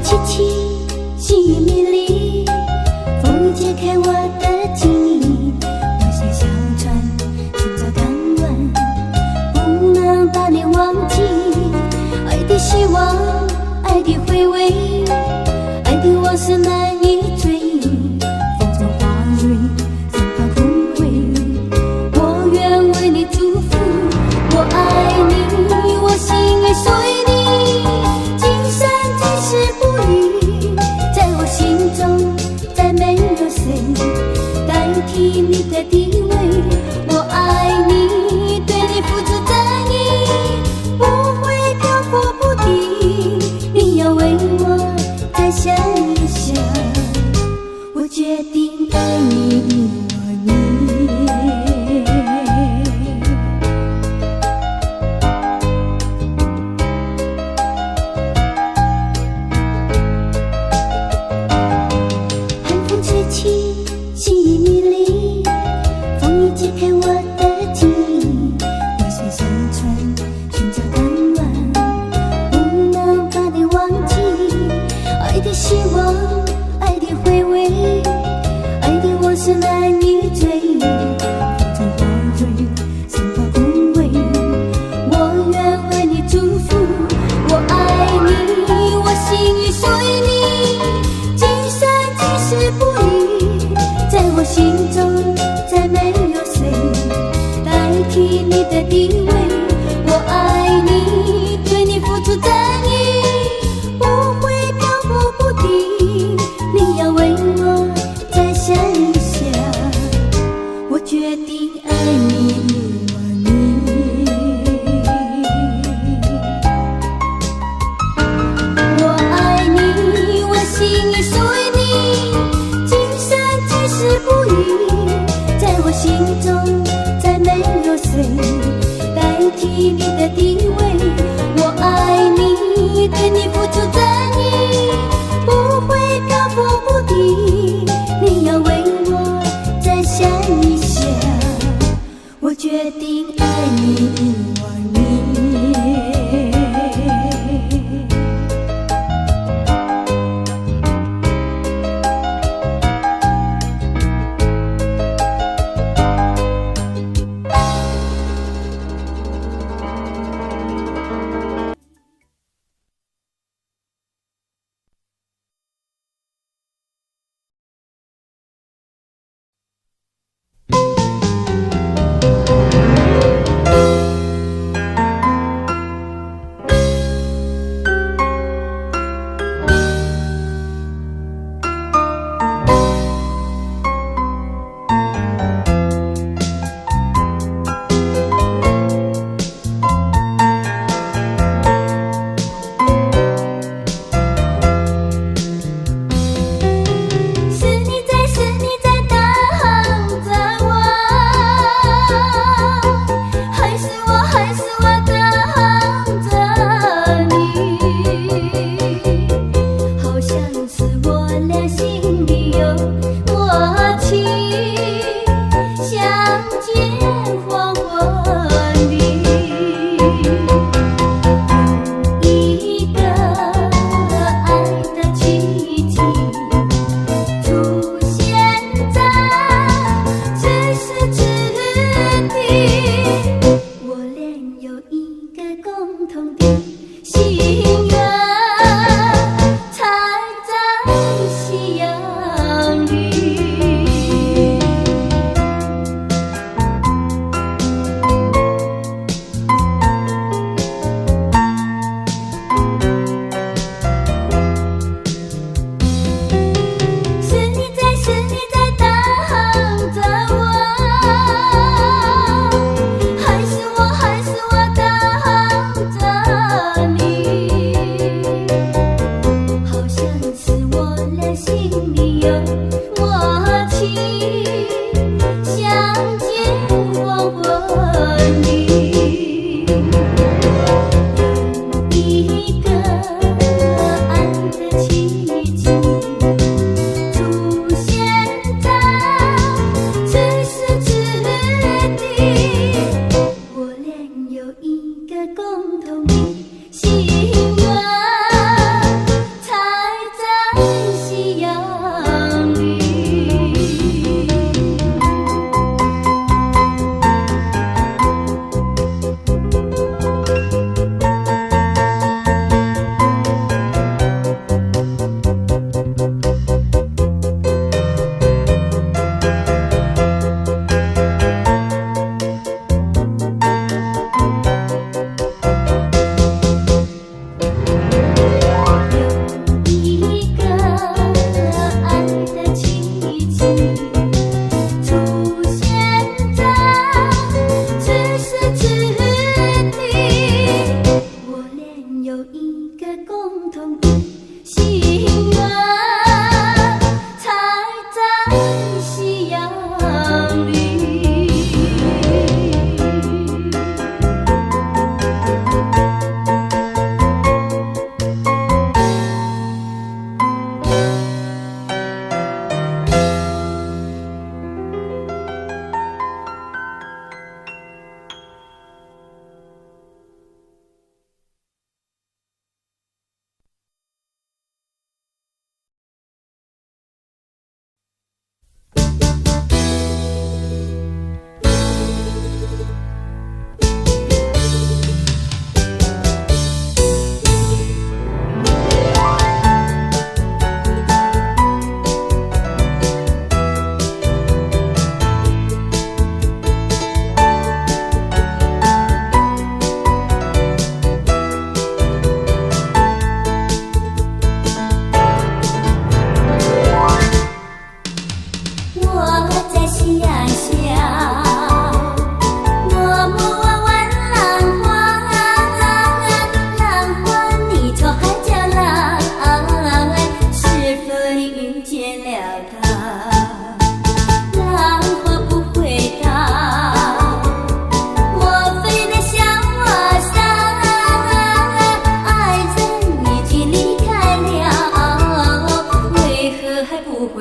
凄凄，细雨迷离，风雨解开我的记忆。我像小船寻找港湾，不能把你忘记。爱的希望，爱的回味，爱的往事难以追忆。风中花蕊，芬芳枯萎，我愿为你祝福。我爱你，我心里属于你。你的地位，我爱你，对你付出真意，不会漂泊不定。你要为我再想一想，我决定爱你，寒风吹起，细雨迷离，解开我的记忆。我像小船寻找港湾，不能把你忘记。爱的希望，爱的回味，爱的往事难以追忆。风中花蕊，芬芳枯萎，我愿为你祝福。我爱你，我心里属于你，今生今世不移，在我心中再没有代替你的地位。我爱你，对你付出真意，不会漂泊不定。你要为我再想一想，我决定爱你，我爱你，我心里属于你，今生今世不移，在我心中代替你的地位。我爱你，对你付出真意，不会漂泊不定。你要为我再想一想，我决定爱你，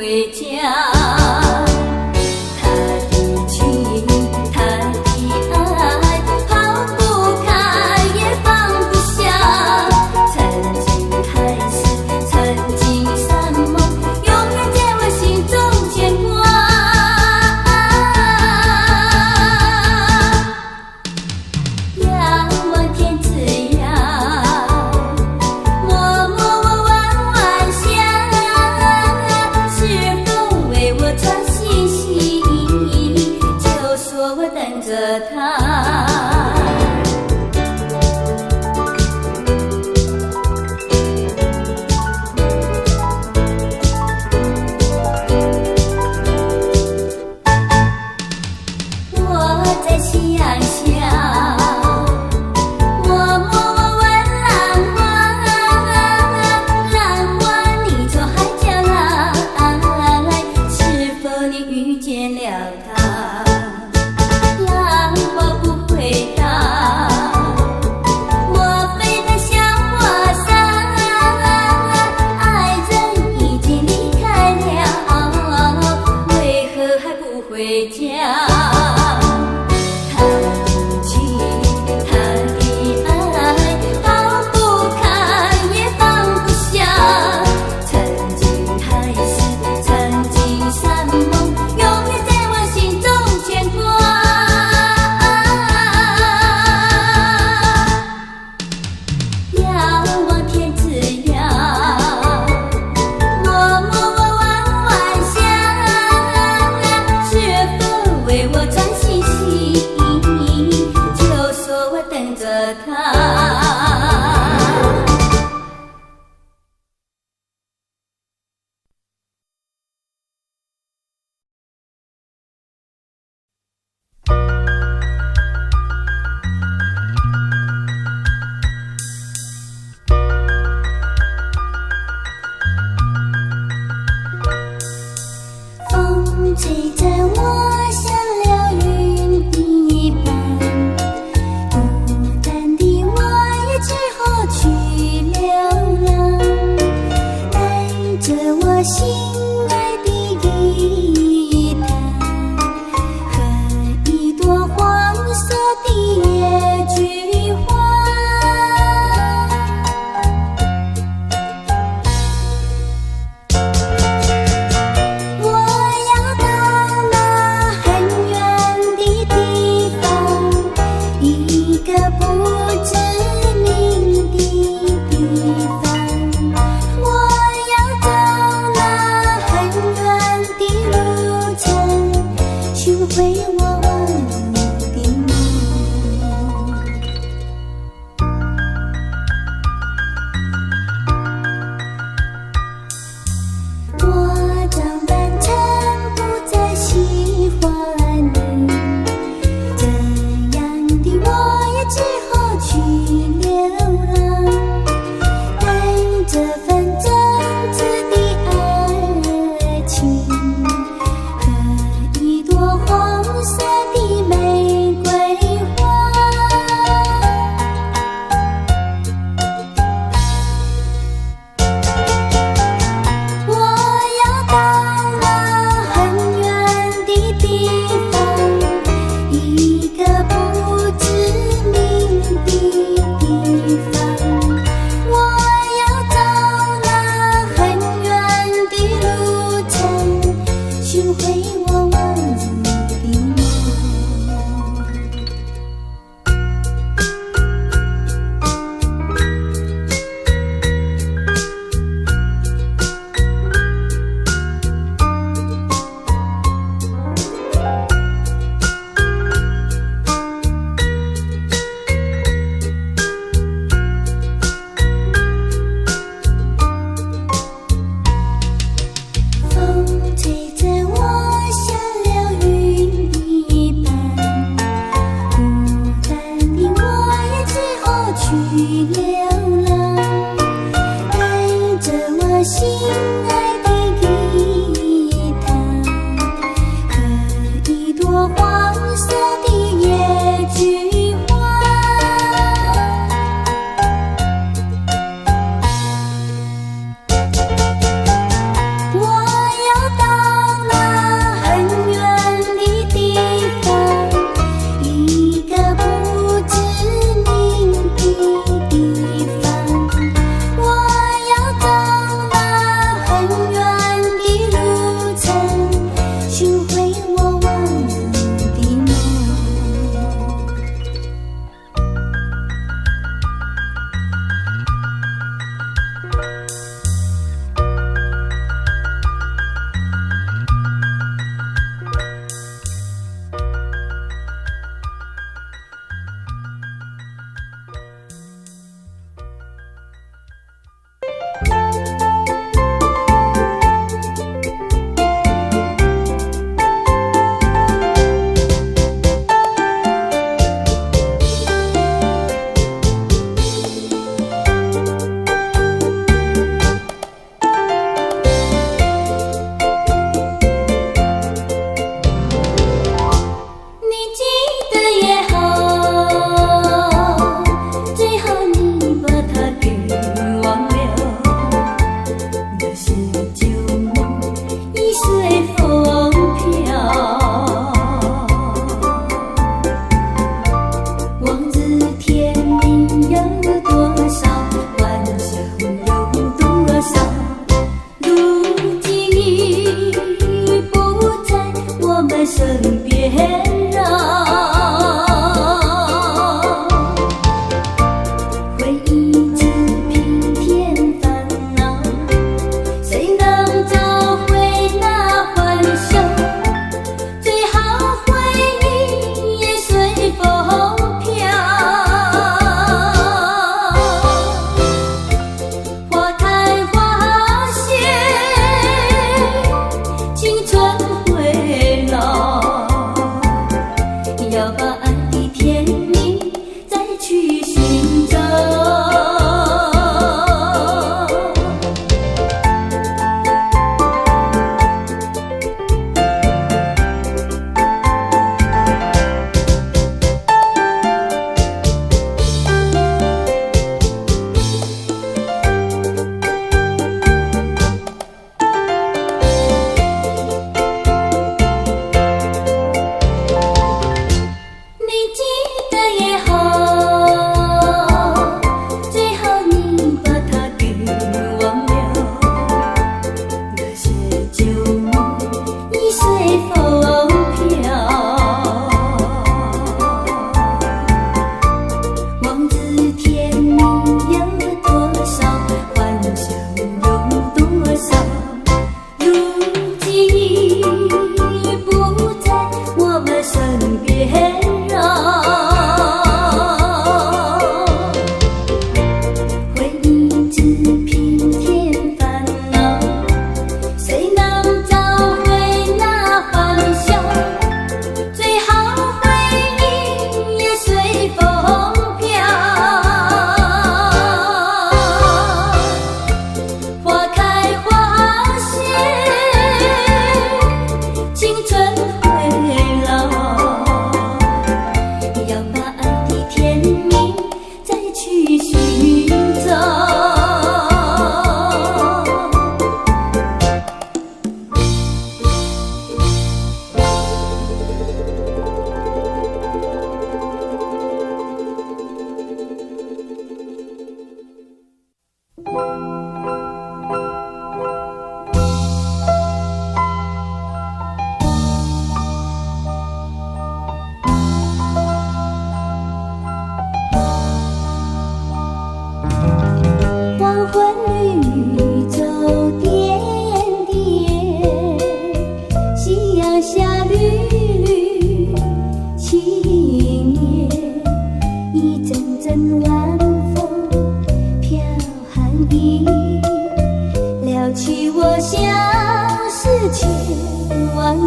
回家。他的情，他的爱，抛不开也放不下。曾经开始，曾经散梦，永远在我心中牵挂。仰望天之涯，默默我弯弯想，是否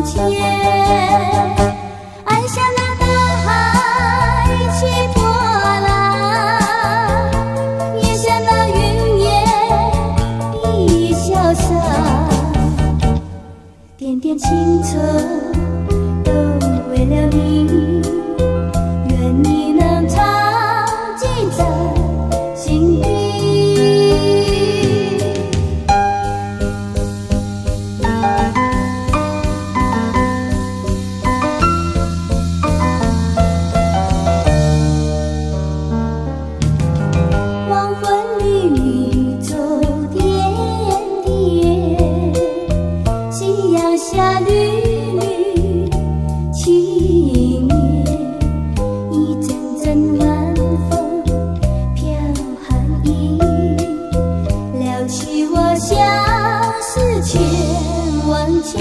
往前，爱像那大海起波浪，也像那云烟已消散，点点青春都为了你，愿你能常记在心底。黄昏绿洲点点，夕阳下缕缕轻烟，一阵阵晚风飘寒意，撩起我相思千万结。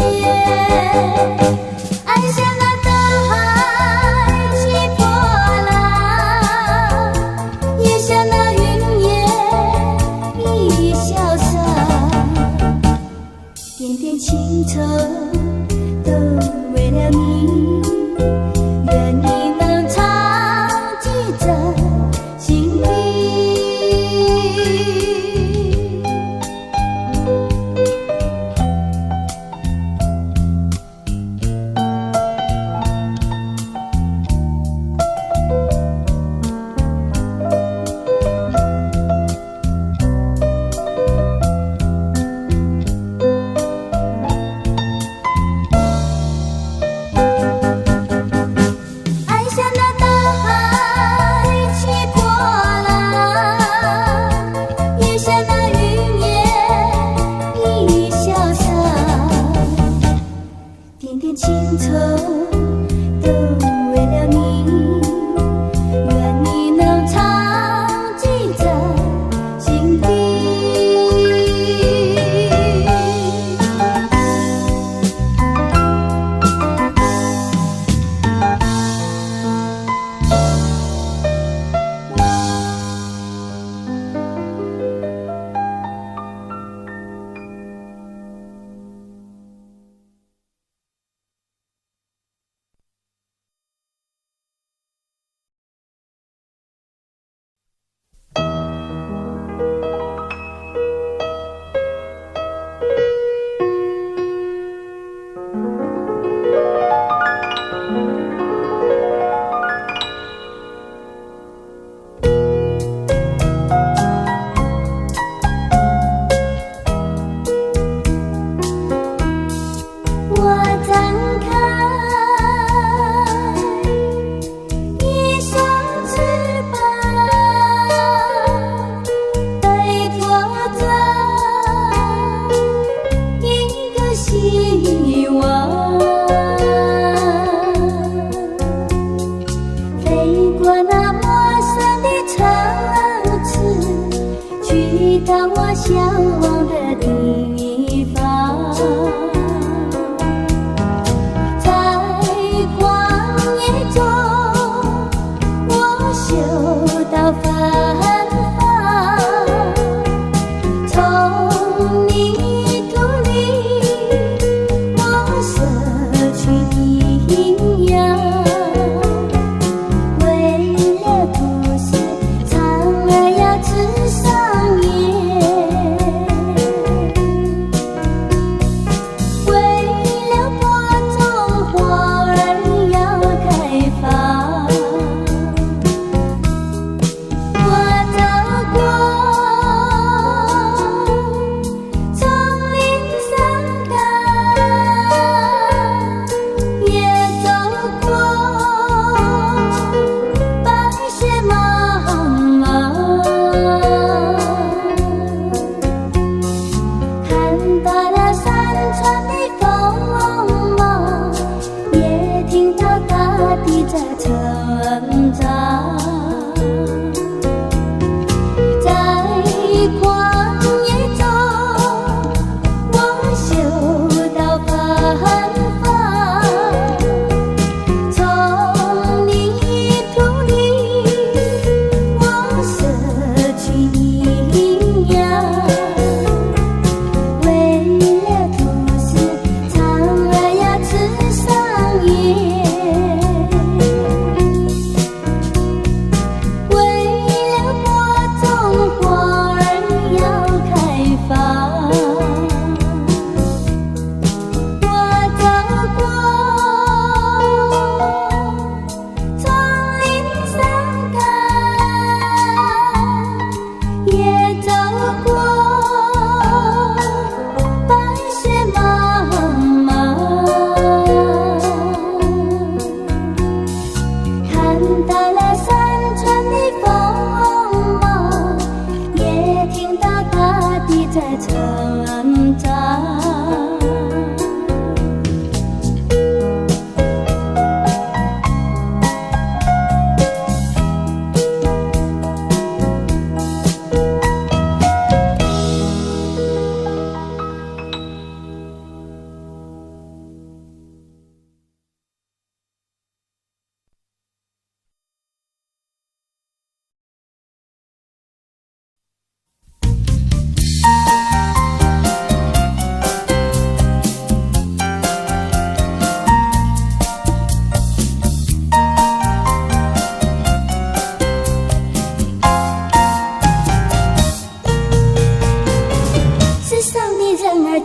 爱像那大海起波浪，也像那云烟已消散，点点青春都为了你，愿你能常记在心底。挣扎。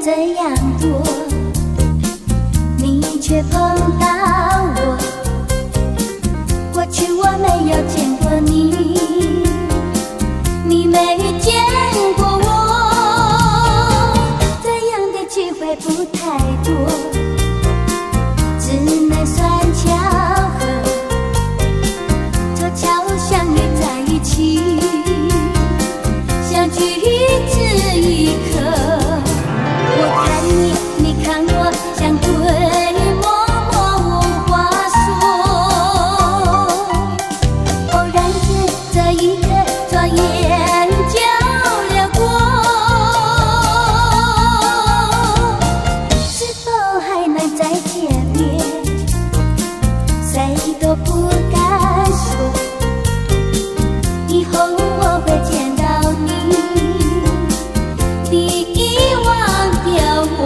这样多，你却碰到我。过去我没有见过你，你没见过我，这样的机会不太多，只能算巧合，凑巧相遇在一起，相聚这一刻。我看你，你看我，相对默默无话说。偶然间，这一刻转眼就流过，是否还能再见面？谁都不敢说，以后我会见到你，你遗忘掉我。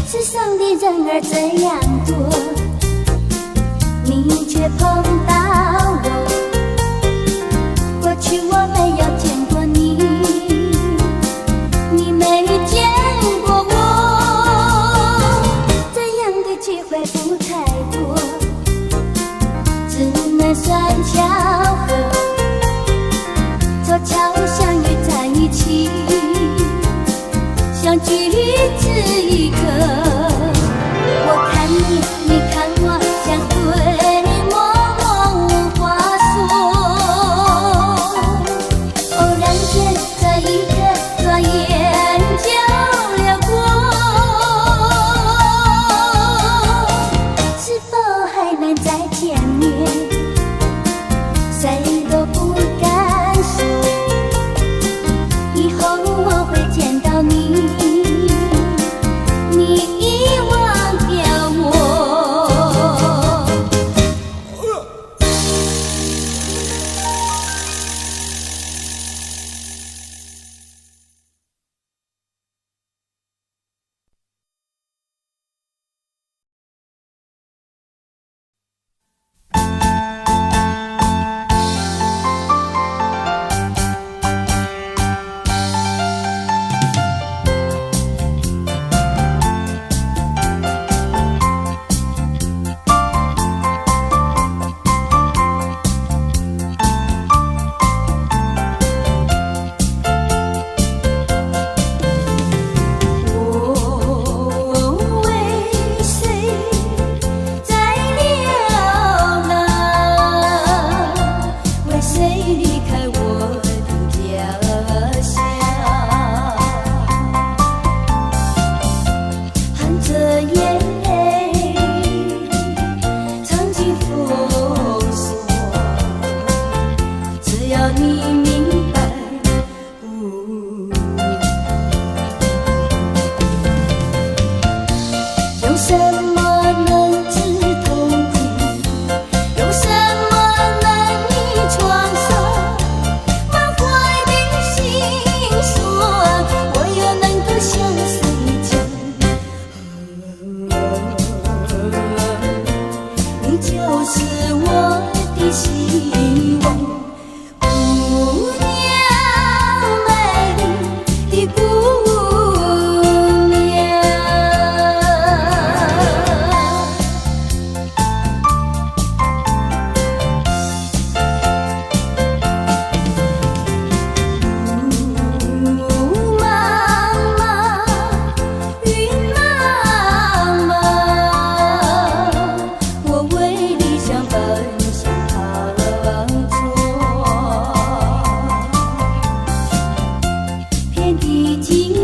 世上的人儿这样多，你却碰到我。过去我没有见过你，你没见过我，这样的机会不太多，只能算巧合，凑巧相遇在一起，相聚这一刻。我看你，你看我，相对默默无话说。偶然间，这一刻转眼就流过，是否还能再见面？谁都不敢说，以后我会见到你，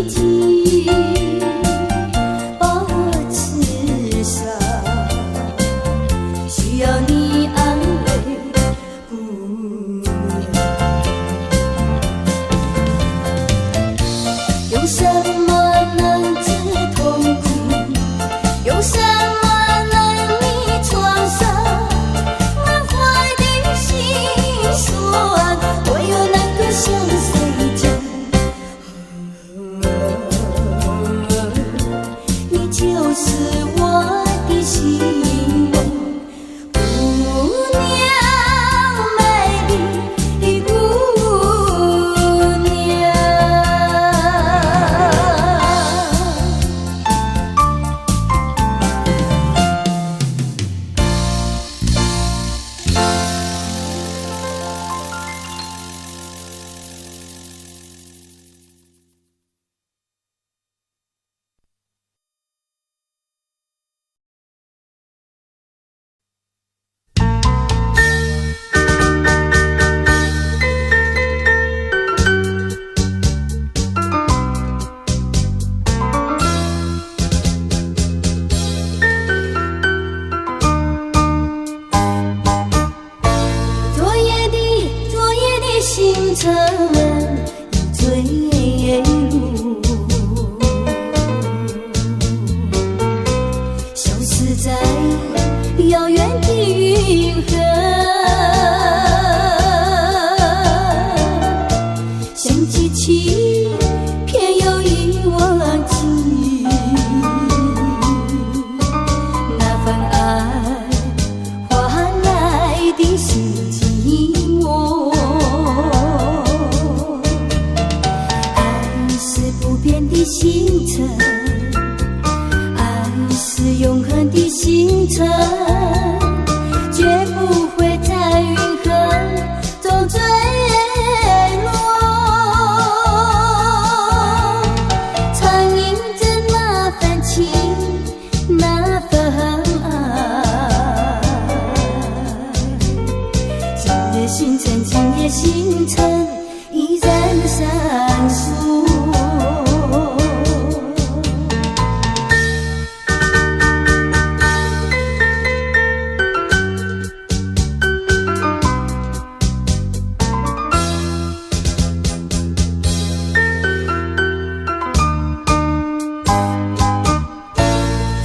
紧把我刺伤，需要你安慰姑娘。用什么能治痛苦？用什么能弥创伤？满怀的心酸，唯有能够向谁讲？你就是我的希望，姑娘，美丽的姑娘。昨夜的星辰已坠入，消失在遥远的云河，想记起偏又已忘记，那份爱换来的是寂寞。爱是不变的星辰，爱是永恒的星辰，绝不会在云河中坠落。藏映着那份情，那份爱。今夜星辰，今夜星辰依然闪烁。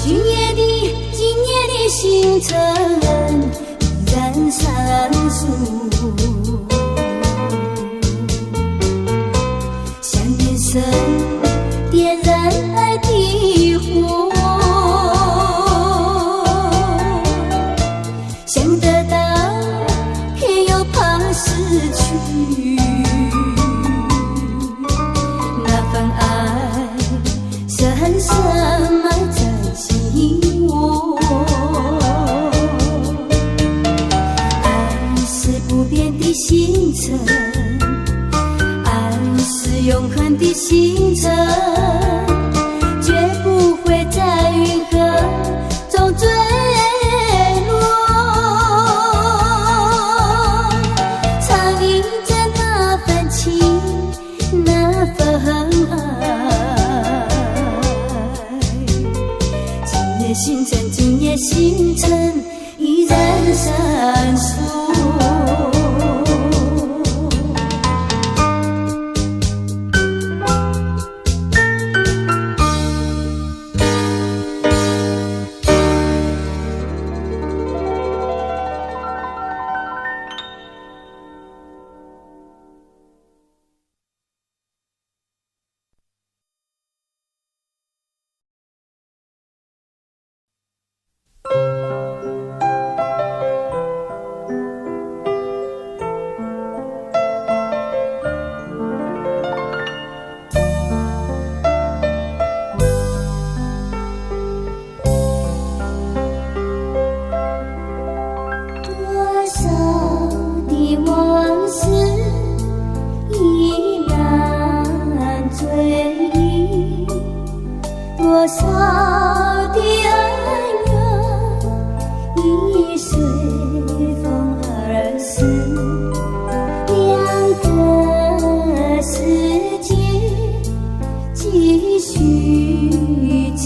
今夜的星辰依然闪烁，像眼神点燃爱的火，想得到偏又怕失去，那份爱深深埋在心窝。爱是不变的星辰，爱是永恒的星辰，绝不会在云河中坠落。藏映着那份情，那份爱。今夜星辰，今夜星辰依然闪烁。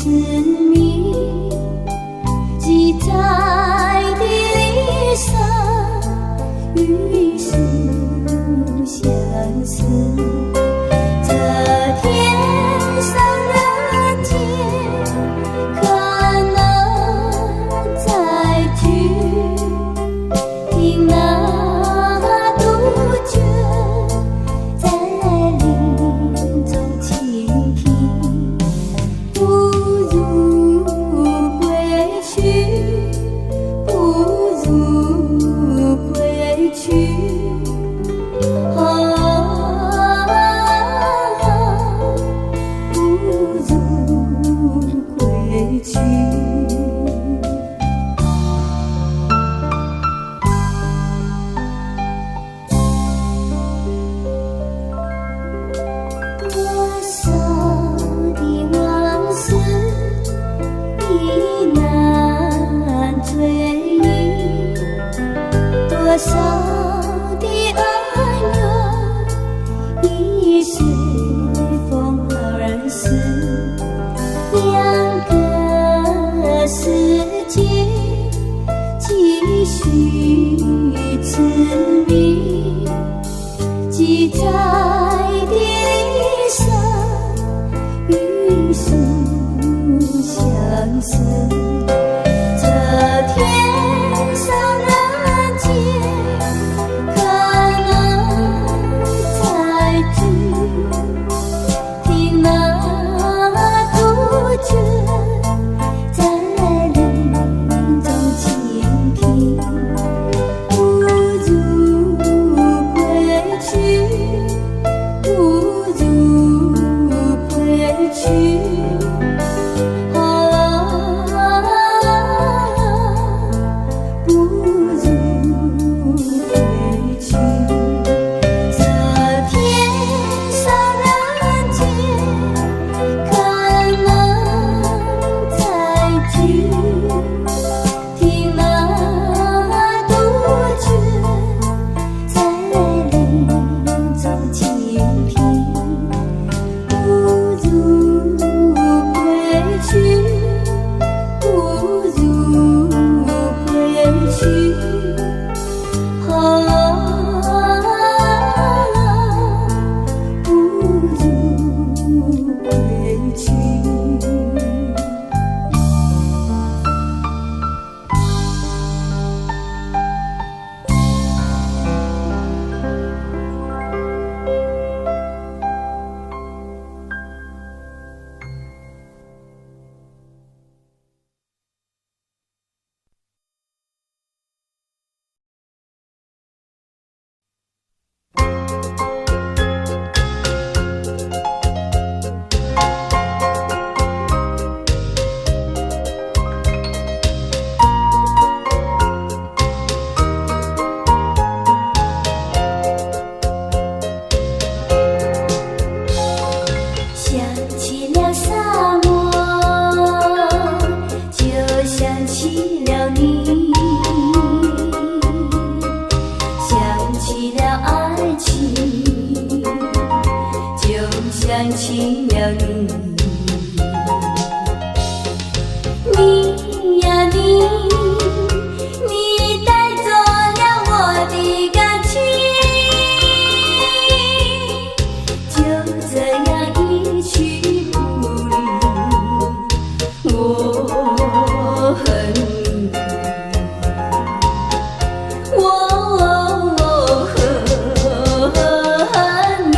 痴迷，记载的离殇与书相思。这天上人间，可能再聚，听那杜鹃在林中倾听，不如归去，不如归去。多少的恩怨已随风而逝，两个世界继续痴迷，记载的离殇与书相思。这天上人间，可能再聚，听那杜鹃在林中倾听，不如归去，不如归去。想起了你，你呀你，你带走了我的感情，就这样一去不离，我恨你，我恨你。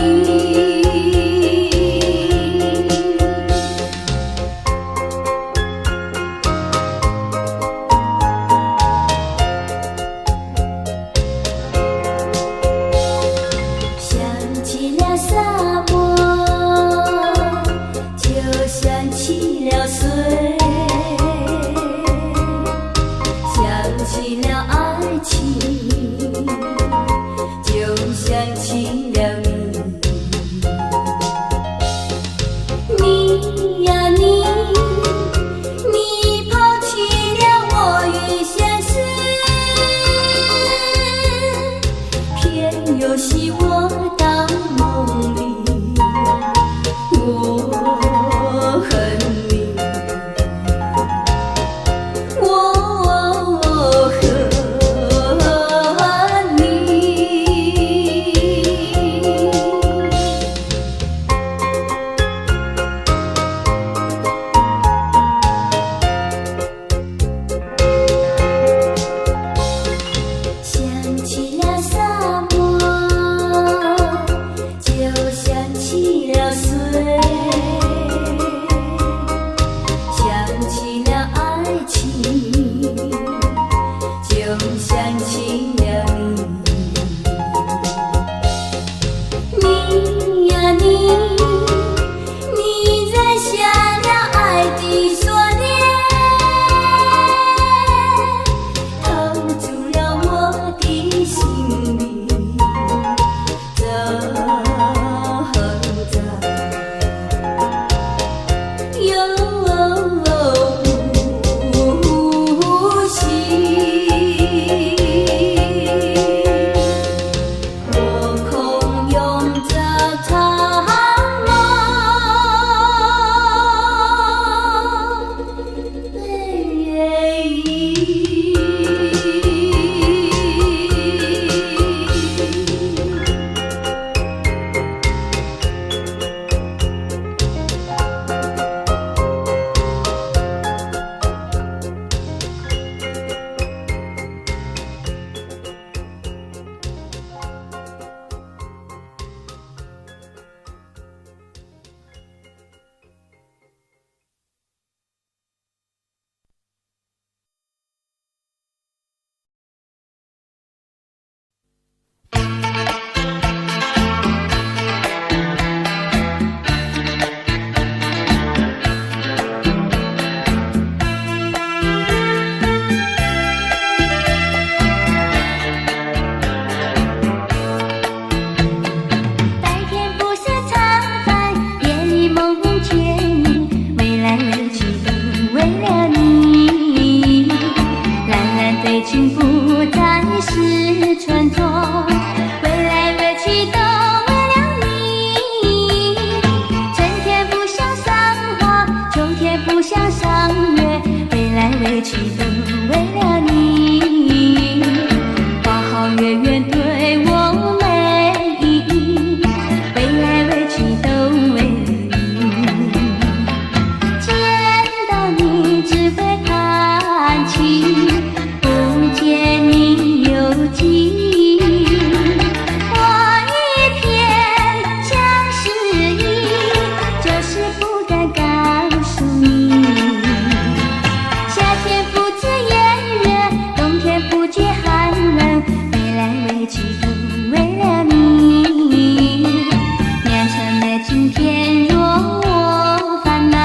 天若我烦恼，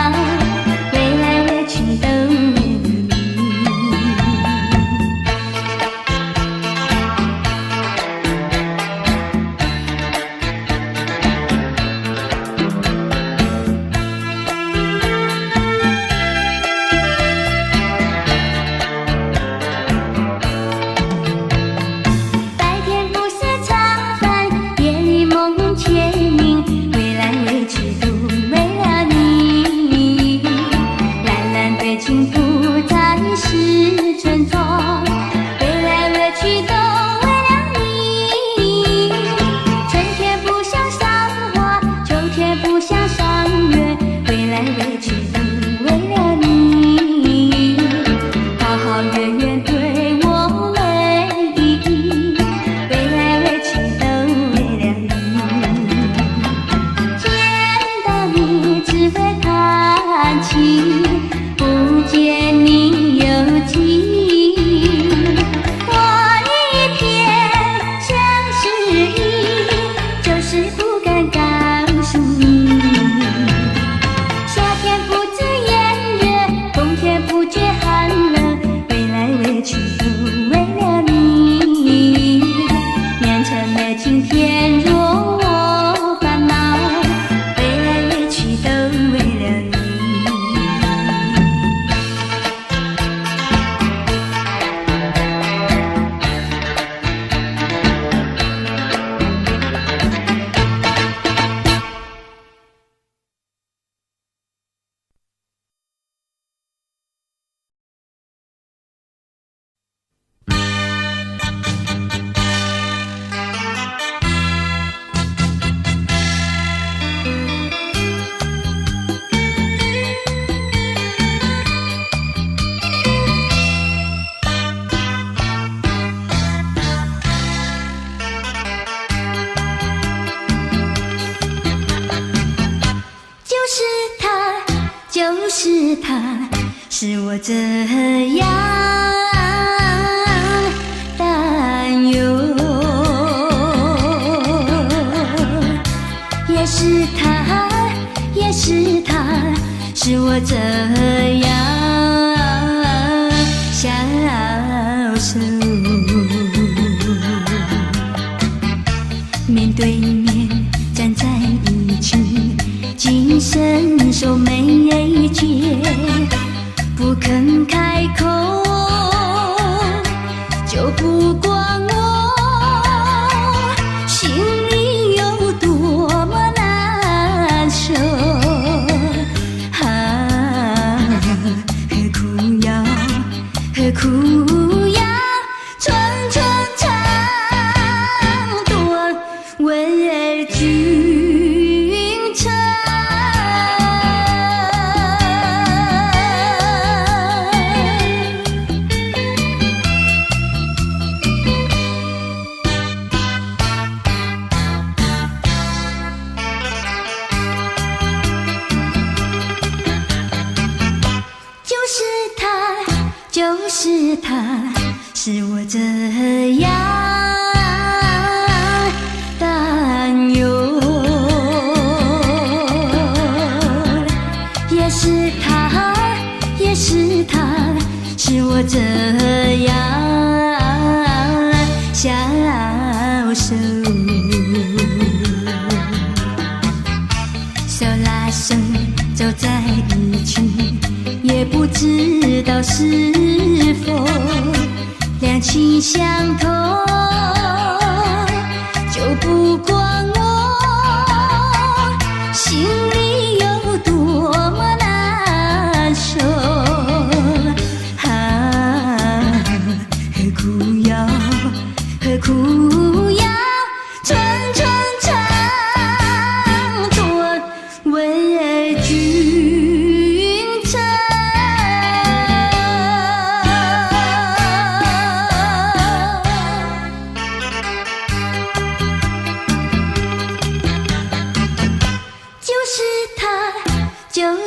未来委屈都为了你。白天不思茶饭，夜里梦牵引，未来委屈都为了你。蓝蓝的幸福在是村庄，未来委屈都为了你。春天不想赏花，秋天不想赏月，未来委屈都为了你。好好远远对我美丽，未来委屈都为了你。见到你只会叹气，不见你有情。我一片相思意，就是不敢告诉你。夏天不知炎热，冬天不觉寒冷，未来委屈都为了你。年成的今天若我烦恼，未来委屈都为了你。就是他，就是他，使我这样担忧。也是他，也是他，使我这样消瘦。面对面站在一起，紧伸手没接，不肯开口，就不管我心里有多么难受。何苦要，何苦要寸寸长短为君称。就是他，使我这样担忧。也是他，也是他，使我这样消瘦。手拉手走在一起，也不知道是否两情相通，就不管我心里有多么难受。何苦要，何苦要寸寸长短为君称。就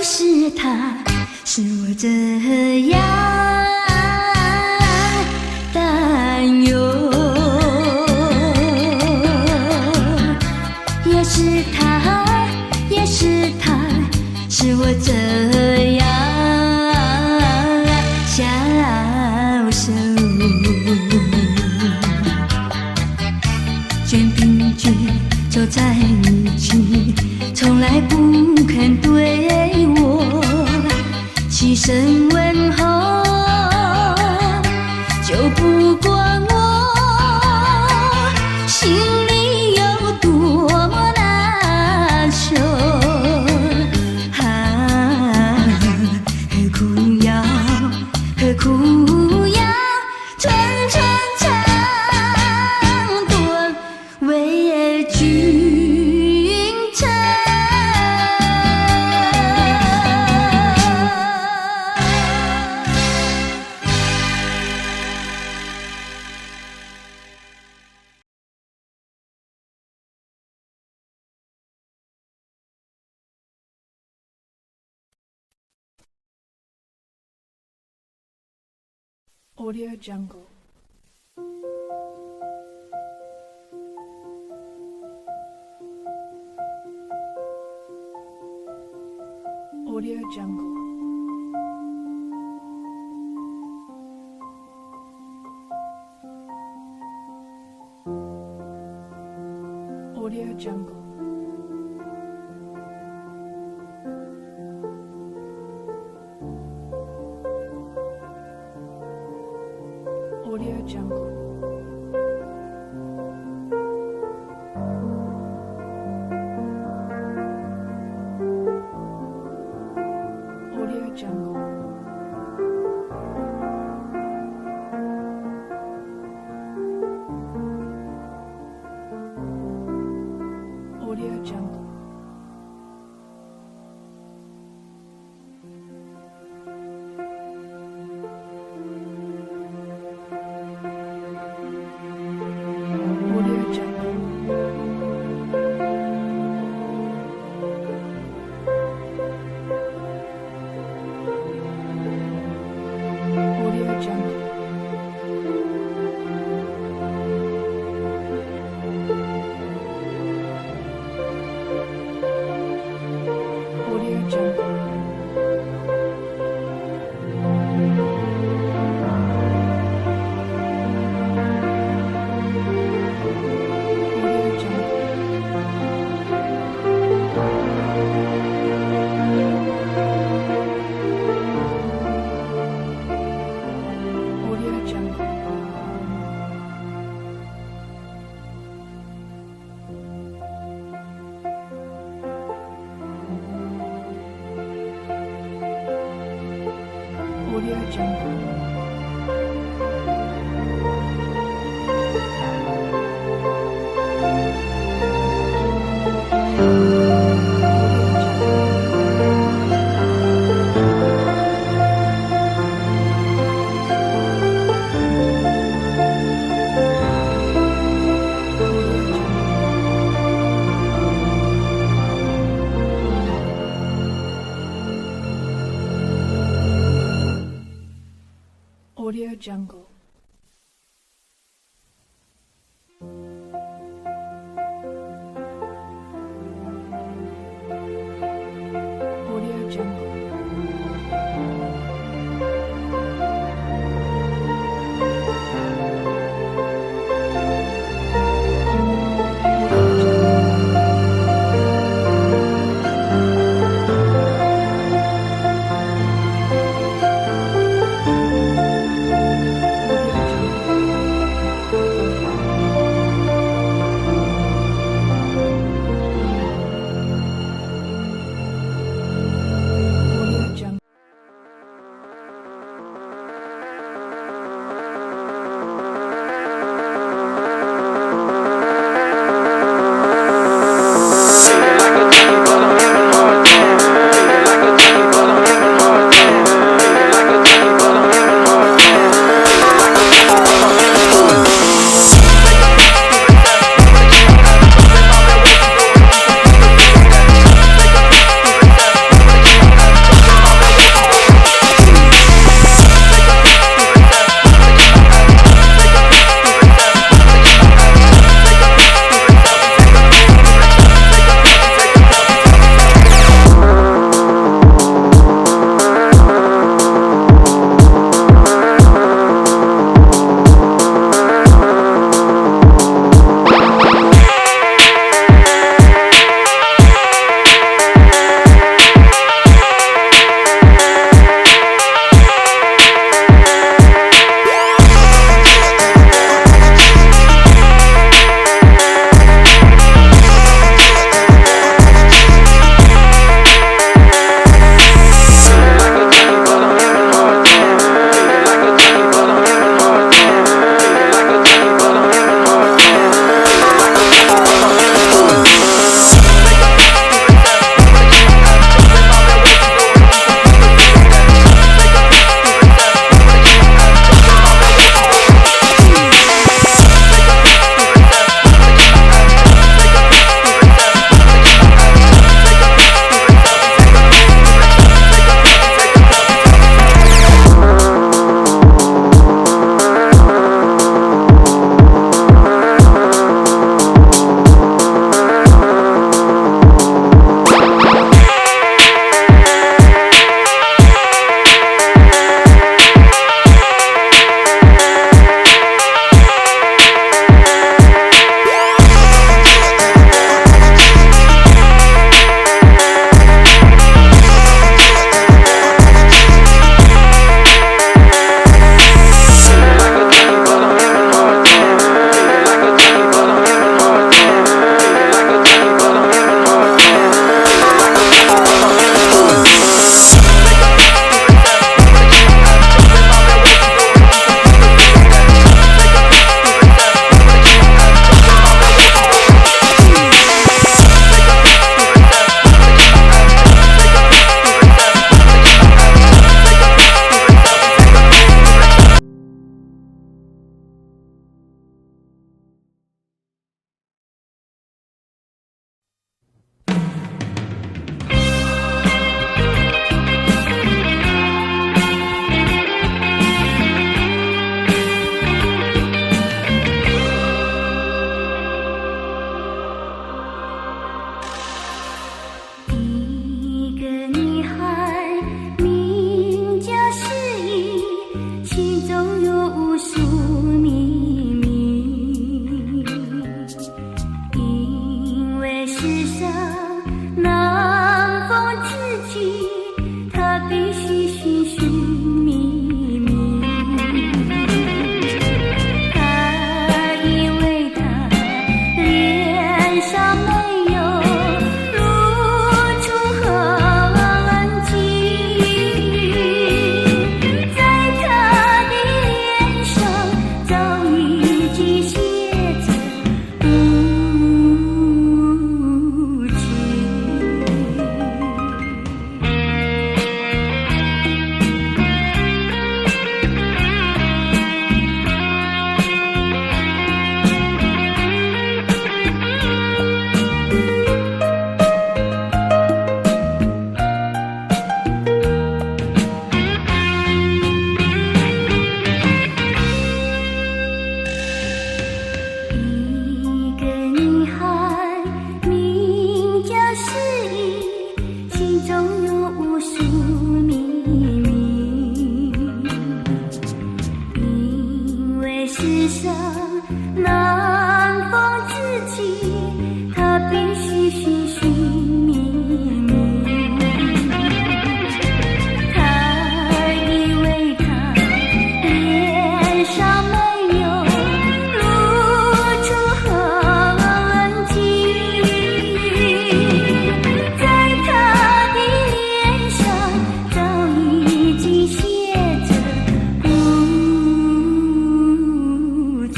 是他，使我这样担忧。也是他，也是是我这样消瘦。卷饼卷走在一起，从来不肯对我起身问候，就不管我心里有多么难受。何苦要寸寸长短为君称？Audio Jungle. Audio Jungle. Audio Jungle. Audio Jungle. Audio Jungle. Audio Jungle. Audio Jungle. Audio Jungle. Audio Jungle. Audio 他必须寻寻觅觅。他以为他脸上没有露出痕迹，在他的脸上早已记写着无情。一个女孩名叫诗意，心中有无数秘密，因为世上难逢知己，她必须寻寻觅觅。她以为她脸上没有露出痕迹，在他的脸上早已经写着无情。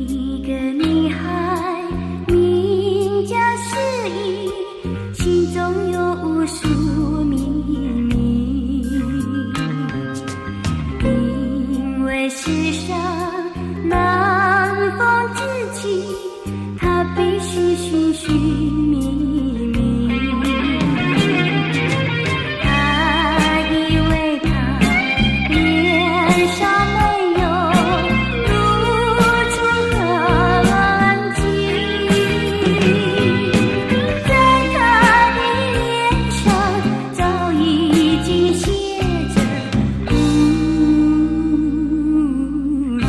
一个女孩名叫诗意，心中有无数秘密，因为世上难逢知己，她必须寻寻觅觅。她以为她脸上没有露出痕迹，在她的脸上早已经写着无情。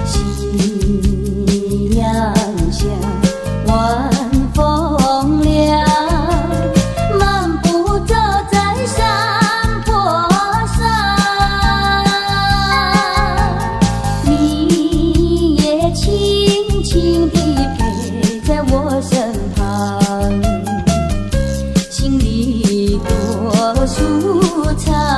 夕阳下，晚风凉，漫步走在山坡上，你也轻轻地陪在我身旁，心里多舒畅。